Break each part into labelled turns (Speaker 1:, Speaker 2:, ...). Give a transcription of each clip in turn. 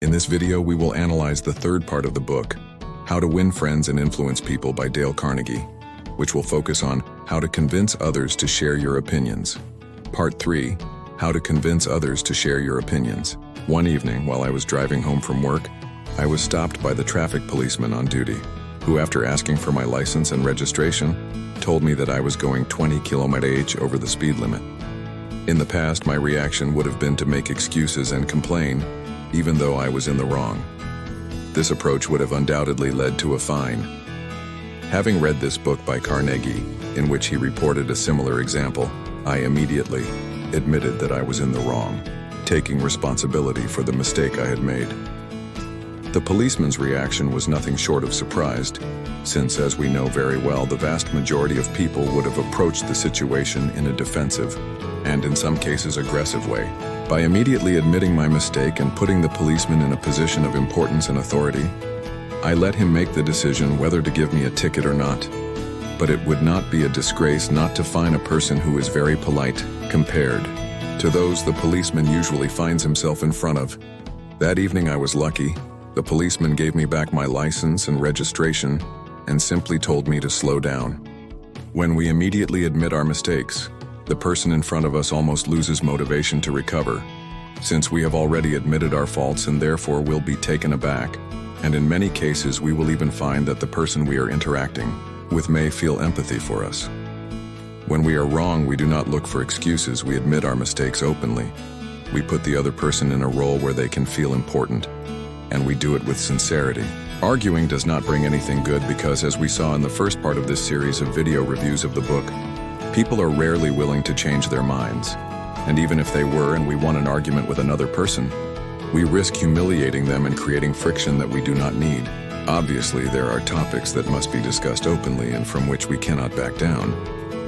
Speaker 1: In this video, we will analyze the third part of the book, How to Win Friends and Influence People by Dale Carnegie, which will focus on how to convince others to share your opinions. Part 3, How to Convince Others to Share Your Opinions. One evening, while I was driving home from work, I was stopped by the traffic policeman on duty, who, after asking for my license and registration, told me that I was going 20 km/h over the speed limit. In the past, my reaction would have been to make excuses and complain, even though I was in the wrong. This approach would have undoubtedly led to a fine. Having read this book by Carnegie, in which he reported a similar example, I immediately admitted that I was in the wrong, taking responsibility for the mistake I had made. The policeman's reaction was nothing short of surprised, since, as we know very well, the vast majority of people would have approached the situation in a defensive, and in some cases aggressive way. By immediately admitting my mistake and putting the policeman in a position of importance and authority, I let him make the decision whether to give me a ticket or not. But it would not be a disgrace not to fine a person who is very polite, compared to those the policeman usually finds himself in front of. That evening I was lucky. The policeman gave me back my license and registration and simply told me to slow down. When we immediately admit our mistakes, the person in front of us almost loses motivation to recover, since we have already admitted our faults and therefore will be taken aback, and in many cases we will even find that the person we are interacting with may feel empathy for us. When we are wrong, we do not look for excuses, we admit our mistakes openly. We put the other person in a role where they can feel important, and we do it with sincerity. Arguing does not bring anything good because, as we saw in the first part of this series of video reviews of the book, people are rarely willing to change their minds. And even if they were and we won an argument with another person, we risk humiliating them and creating friction that we do not need. Obviously, there are topics that must be discussed openly and from which we cannot back down.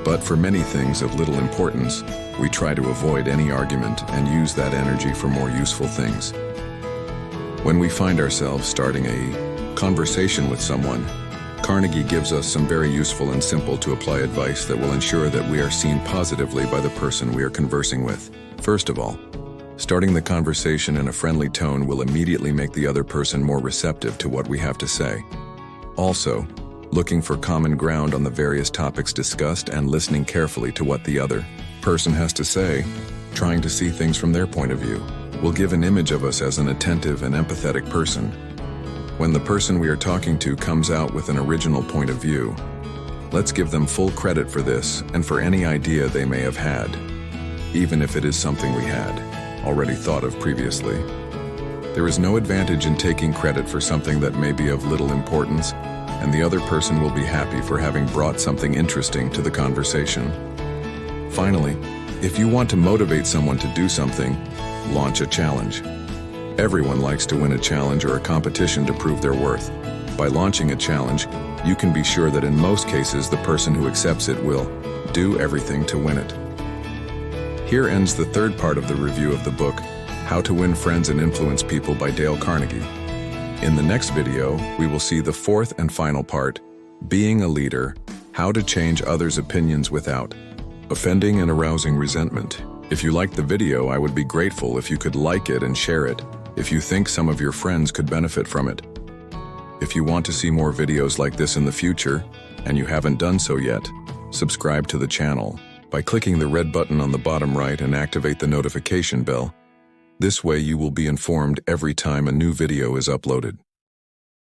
Speaker 1: But for many things of little importance, we try to avoid any argument and use that energy for more useful things. When we find ourselves starting a conversation with someone, Carnegie gives us some very useful and simple to apply advice that will ensure that we are seen positively by the person we are conversing with. First of all, starting the conversation in a friendly tone will immediately make the other person more receptive to what we have to say. Also, looking for common ground on the various topics discussed and listening carefully to what the other person has to say, trying to see things from their point of view, will give an image of us as an attentive and empathetic person. When the person we are talking to comes out with an original point of view, let's give them full credit for this and for any idea they may have had, even if it is something we had already thought of previously. There is no advantage in taking credit for something that may be of little importance, and the other person will be happy for having brought something interesting to the conversation. Finally, if you want to motivate someone to do something, launch a challenge. Everyone likes to win a challenge or a competition to prove their worth. By launching a challenge, you can be sure that in most cases the person who accepts it will do everything to win it. Here ends the third part of the review of the book, How to Win Friends and Influence People by Dale Carnegie. In the next video, we will see the fourth and final part, Being a Leader, How to Change Others' Opinions Without Offending and Arousing Resentment. If you liked the video, I would be grateful if you could like it and share it, if you think some of your friends could benefit from it. If you want to see more videos like this in the future, and you haven't done so yet, subscribe to the channel by clicking the red button on the bottom right and activate the notification bell. This way you will be informed every time a new video is uploaded.